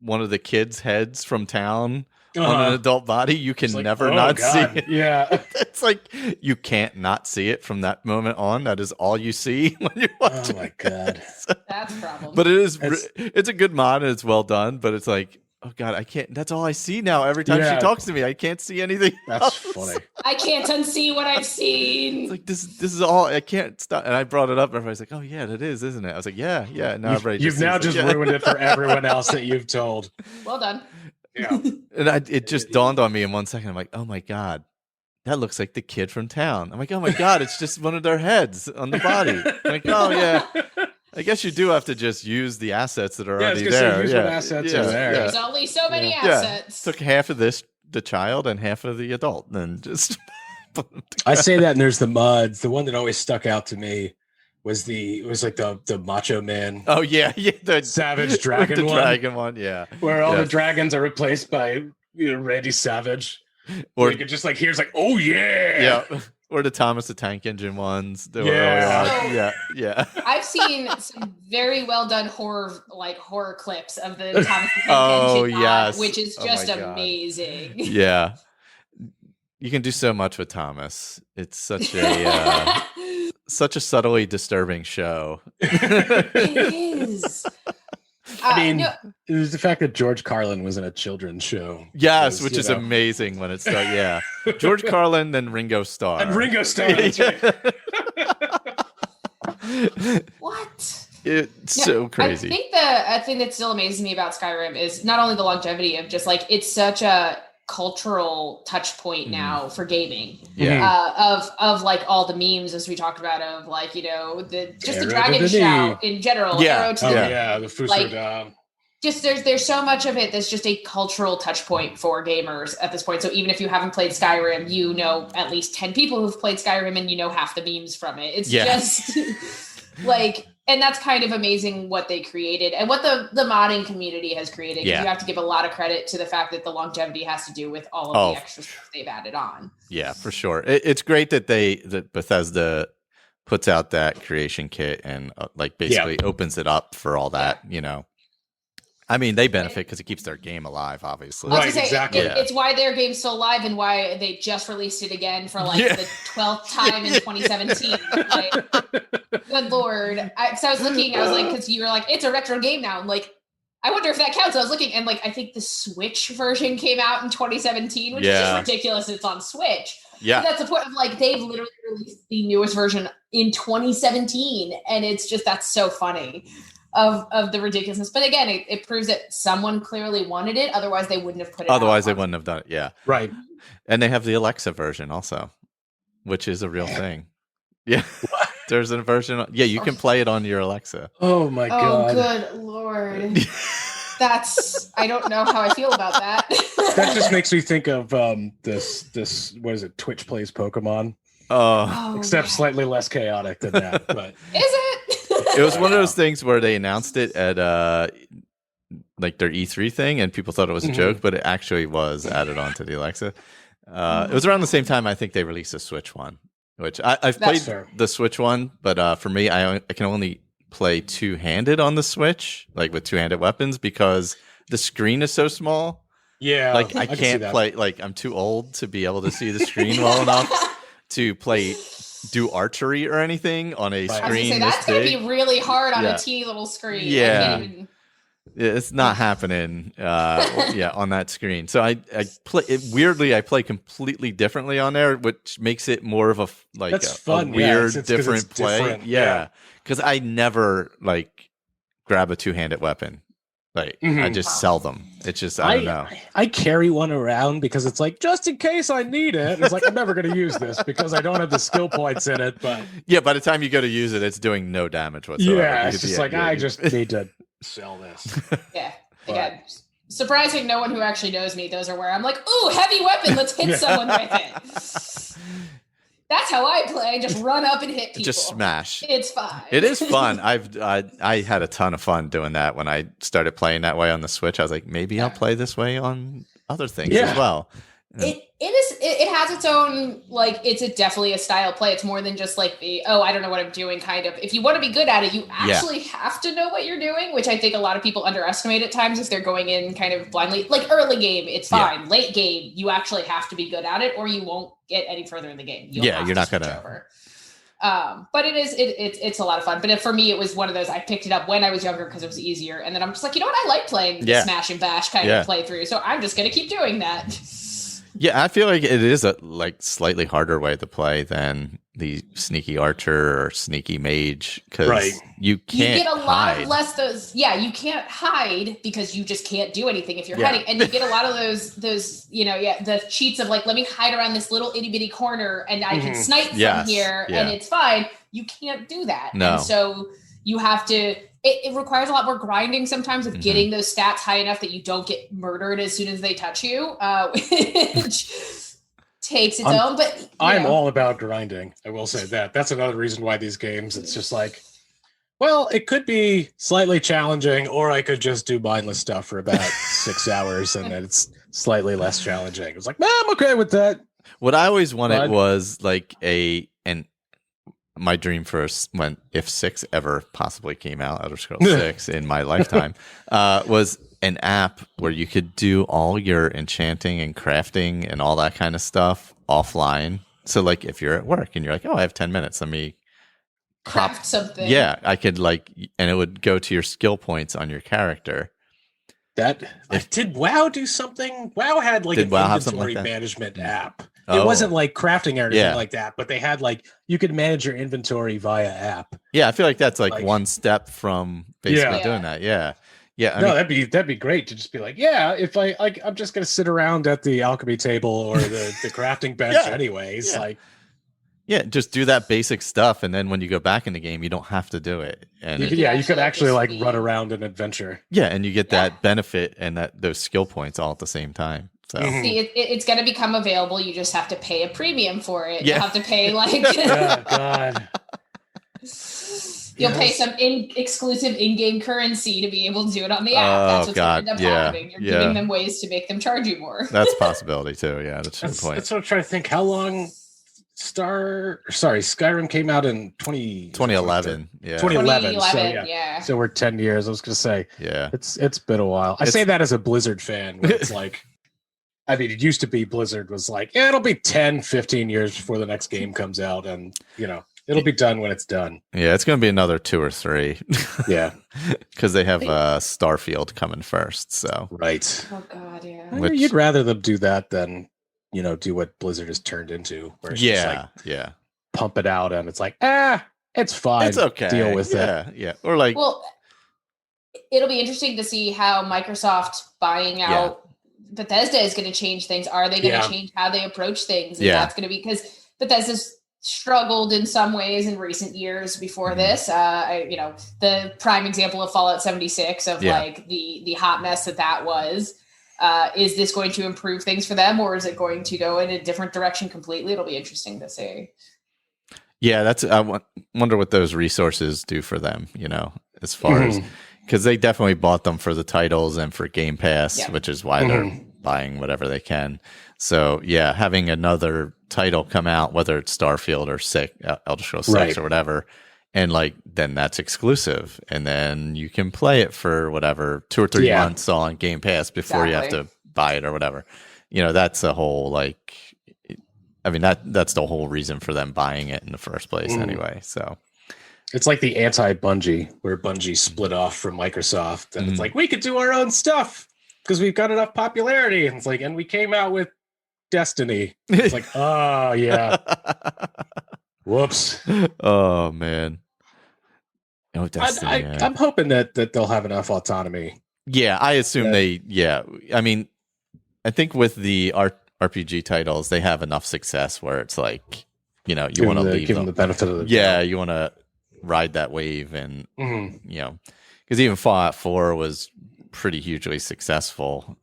one of the kids' heads from town on an adult body, you can never not see it. Yeah. It's like you can't not see it from that moment on. That is all you see when you watch it. Oh my God. That's a problem. But it's a good mod and it's well done, but it's like, oh God, I can't. That's all I see now. Every time she talks to me, I can't see anything. That's else. funny. I can't unsee what I've seen. It's like this is all. I can't stop. And I brought it up. Everybody's like, oh yeah, that is, isn't it? I was like, yeah. No, you've now just ruined it for everyone else that you've told. Well done. Yeah. And it just dawned on me in 1 second. I'm like, oh my God, that looks like the kid from town. I'm like, oh my God, it's just one of their heads on the body. I'm like, oh yeah. I guess you do have to just use the assets that are already there. Use what assets are there. There's only so many assets. Took half of the child and half of the adult, and just. I say that, and there's the mods. The one that always stuck out to me was like the Macho Man. Oh yeah, the Savage Dragon the one. Dragon one, yeah. Where all the dragons are replaced by Randy Savage. Or you could just like here's like, oh yeah. Yeah. Or the Thomas the Tank Engine ones. Yeah. Yeah. I've seen some very well done horror clips of the Thomas the Tank Engine mod, which is just amazing. Yeah. You can do so much with Thomas. It's such a subtly disturbing show. It is. I mean, it was the fact that George Carlin was in a children's show. Yes, which is amazing when it starts. Yeah. George Carlin, then Ringo Starr. And Ringo Starr, that's right. What? It's so crazy. I think the thing that still amazes me about Skyrim is not only the longevity of just like it's such a cultural touch point now for gaming. Of like all the memes as we talked about of like the dragon shout in general. Yeah. The Fusar just there's so much of it that's just a cultural touch point for gamers at this point. So even if you haven't played Skyrim, you know at least 10 people who've played Skyrim and you know half the memes from it. It's just like, and that's kind of amazing what they created and what the modding community has created. You have to give a lot of credit to the fact that the longevity has to do with all of the extra stuff they've added on. Yeah, for sure. It's great that that Bethesda puts out that creation kit and like basically opens it up for all that, I mean, they benefit because it keeps their game alive, obviously. Right, exactly. It's why their game's still alive and why they just released it again for like the 12th time in 2017. Like, good Lord. I was looking, I was like, because you were like, it's a retro game now. I'm like, I wonder if that counts. I was looking and like, I think the Switch version came out in 2017, which is just ridiculous. It's on Switch. Yeah. But that's the point of like, they've literally released the newest version in 2017. And it's just, that's so funny. Of the ridiculousness. But again, it proves that someone clearly wanted it. Otherwise, they wouldn't have put it out. Otherwise, they wouldn't have done it. Yeah. Right. And they have the Alexa version also, which is a real thing. Yeah. There's a version. Yeah, you can play it on your Alexa. Oh, my God. Oh, good Lord. I don't know how I feel about that. That just makes me think of this, what is it, Twitch Plays Pokemon? Except slightly less chaotic than that. But is it? It was one of those things where they announced it at like their E3 thing, and people thought it was a joke, but it actually was added onto the Alexa. It was around the same time I think they released a Switch one, which I've played the Switch one, but for me, I can only play two-handed on the Switch, like with two-handed weapons, because the screen is so small. Yeah, like I can't play. Like I'm too old to be able to see the screen well enough to do archery or anything on a screen. That's gonna be really hard on a teeny little screen. Yeah. It's not happening on that screen. So I play it weirdly. I play completely differently on there, which makes it more of a weird different play. Different. Yeah, because I never like grab a two-handed weapon. Like I just sell them. It's just I don't know. I carry one around because it's like just in case I need it. It's like I'm never going to use this because I don't have the skill points in it. But yeah, by the time you go to use it, it's doing no damage whatsoever. Yeah, it's just I just need to sell this. Yeah, again, surprising no one who actually knows me. Those are where I'm like, ooh, heavy weapon. Let's hit someone with it. That's how I play. I just run up and hit people. Just smash. It's fine. It is fun. I had a ton of fun doing that when I started playing that way on the Switch. I was like, maybe I'll play this way on other things as well. It has its own, like, it's definitely a style play. It's more than just like I don't know what I'm doing kind of. If you want to be good at it, you actually have to know what you're doing, which I think a lot of people underestimate at times if they're going in kind of blindly. Like early game, it's fine. Yeah. Late game, you actually have to be good at it or you won't get any further in the game. You're not going to. But it's a lot of fun. But for me, it was one of those, I picked it up when I was younger because it was easier. And then I'm just like, you know what? I like playing the smash and bash kind of playthrough. So I'm just going to keep doing that. Yeah, I feel like it is a slightly harder way to play than the sneaky archer or sneaky mage because you can't. You get a lot of less those. Yeah, you can't hide because you just can't do anything if you're hiding, and you get a lot of those. The cheats of like, let me hide around this little itty bitty corner and I can snipe from here and it's fine. You can't do that, and so you have to. It requires a lot more grinding sometimes of getting those stats high enough that you don't get murdered as soon as they touch you, which takes its own. But I'm all about grinding. I will say that. That's another reason why these games, it's just like, well, it could be slightly challenging, or I could just do mindless stuff for about 6 hours, and it's slightly less challenging. It's like, I'm okay with that. What I always wanted was like my dream for if 6 ever possibly came out, Elder Scrolls 6 in my lifetime, was an app where you could do all your enchanting and crafting and all that kind of stuff offline. So like if you're at work and you're like, I have 10 minutes, let me craft something. Yeah, I could and it would go to your skill points on your character. Did WoW do something? WoW had an inventory management app. It wasn't like crafting or anything like that, but they had you could manage your inventory via app. Yeah, I feel like that's like one step from basically doing that. Yeah. Yeah. That'd be great to just be like, if I'm just gonna sit around at the alchemy table or the crafting bench anyways. Just do that basic stuff, and then when you go back in the game, you don't have to do it. And you could actually run around an adventure. Yeah, and you get that benefit and those skill points all at the same time. So see, it's going to become available. You just have to pay a premium for it. Yeah. You have to pay oh God. You'll pay some exclusive in-game currency to be able to do it on the app. That's what's going to end up happening. You're giving them ways to make them charge you more. That's a possibility too. Yeah, that's a good point. That's what I'm trying to think. How long Skyrim came out in 2011. Yeah. 2011. So we're 10 years. I was going to say, it's been a while. I say that as a Blizzard fan, where it's like, I mean, it used to be Blizzard was like, it'll be 10, 15 years before the next game comes out. And, it'll be done when it's done. Yeah, it's going to be another 2 or 3. Yeah. Because they have Starfield coming first. So right. Oh, God, yeah. You'd rather them do that than, do what Blizzard has turned into. Where it's just pump it out and it's like, it's fine. It's okay. Deal with it. Yeah. Or it'll be interesting to see how Microsoft buying out Bethesda is going to change things. Are they going to change how they approach things? And that's going to be because Bethesda's struggled in some ways in recent years before this. The prime example of Fallout 76 of the hot mess that was. Is this going to improve things for them, or is it going to go in a different direction completely? It'll be interesting to see. Yeah, I wonder what those resources do for them, as far as, because they definitely bought them for the titles and for Game Pass, which is why they're buying whatever they can. So yeah, having another title come out, whether it's Starfield or Elder Scrolls 6 or whatever, and like then that's exclusive, and then you can play it for whatever 2 or 3 months on Game Pass before you have to buy it or whatever. That's a whole like, I mean that's the whole reason for them buying it in the first place anyway. So it's like the anti-Bungie, where Bungie split off from Microsoft, and it's like, we could do our own stuff because we've got enough popularity. And it's like, and we came out with Destiny. It's like, oh yeah. Whoops. Oh man. Oh, Destiny. I'm hoping that they'll have enough autonomy. Yeah, I assume I mean, I think with the RPG titles, they have enough success where it's like, you want to give them the benefit of the doubt. You want to ride that wave, and because even Fallout 4 was pretty hugely successful.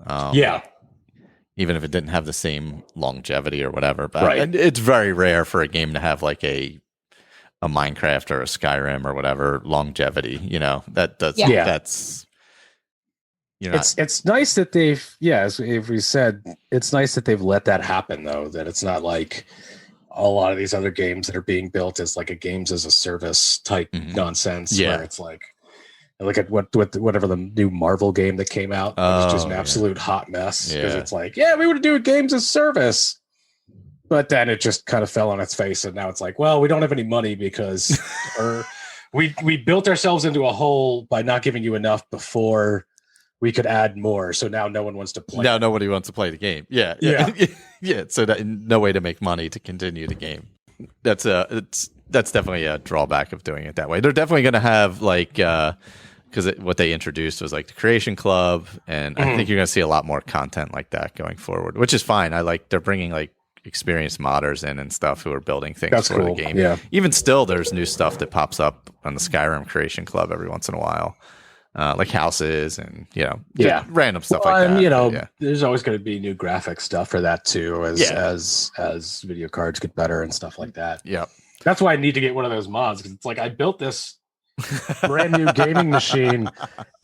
Even if it didn't have the same longevity or whatever, but it's very rare for a game to have like a Minecraft or a Skyrim or whatever longevity. That's it's nice that they've as we said, it's nice that they've let that happen though. That it's not like a lot of these other games that are being built as like a games as a service type nonsense. Where it's like, look at whatever the new Marvel game that came out. It was just an absolute hot mess because it's like, we would do games as service, but then it just kind of fell on its face, and now it's like, well, we don't have any money because we built ourselves into a hole by not giving you enough before we could add more. So now no one wants to play. Now nobody wants to play the game. Yeah. So no way to make money to continue the game. That's definitely a drawback of doing it that way. They're definitely going to have like, because what they introduced was like the Creation Club, and I think you're going to see a lot more content like that going forward, which is fine. They're bringing like experienced modders in and stuff who are building things for the game. Yeah. Even still, there's new stuff that pops up on the Skyrim Creation Club every once in a while. Like houses and random stuff like that. And, there's always going to be new graphic stuff for that too, as video cards get better and stuff like that. Yeah, that's why I need to get one of those mods, because it's like I built this brand new gaming machine,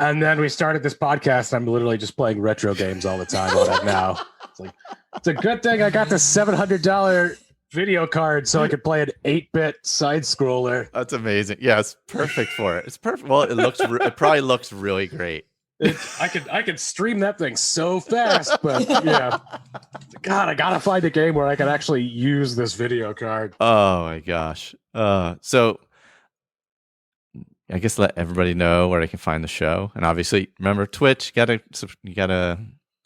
and then we started this podcast. And I'm literally just playing retro games all the time on it now. It's like, it's a good thing I got this $700 video card so I could play an 8-bit side scroller. That's amazing. Yeah, it's perfect for it. It's perfect. Well, it probably looks really great. I could stream that thing so fast, but God, I gotta find a game where I can actually use this video card. Oh my gosh. So I guess let everybody know where they can find the show, and obviously remember Twitch. You gotta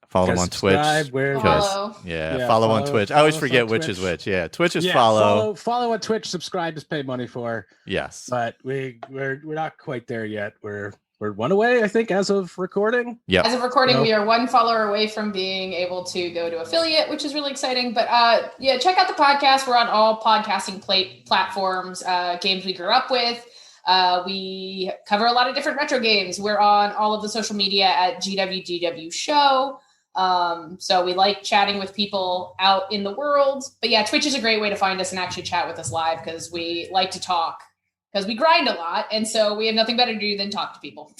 follow them on Twitch. Follow on Twitch. I always forget which is which. Yeah, Twitch is follow. Follow on Twitch. Subscribe is pay money for. Yes, but we're not quite there yet. We're one away, I think, as of recording. Yeah, as of recording, we are one follower away from being able to go to affiliate, which is really exciting. But check out the podcast. We're on all podcasting platforms. Games we grew up with. We cover a lot of different retro games. We're on all of the social media at GWGW Show. So we like chatting with people out in the world. But Twitch is a great way to find us and actually chat with us live, because we like to talk, because we grind a lot, and so we have nothing better to do than talk to people.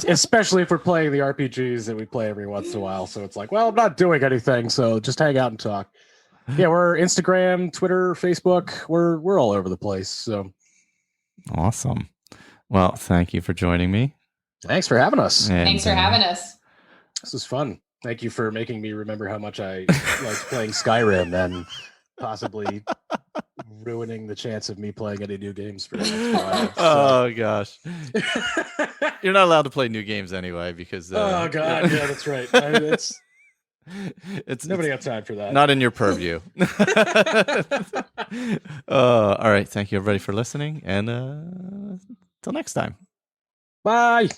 Especially if we're playing the RPGs that we play every once in a while. So it's like, well, I'm not doing anything, so just hang out and talk. Yeah, we're Instagram, Twitter, Facebook. We're all over the place. So awesome. Well, thank you for joining me. Thanks for having us. Thanks for having us. This is fun. Thank you for making me remember how much I liked playing Skyrim and possibly ruining the chance of me playing any new games for the next while. Oh gosh. You're not allowed to play new games anyway because oh god, yeah, that's right. It's nobody got time for that. Not in your purview. All right, thank you everybody for listening, and till next time. Bye.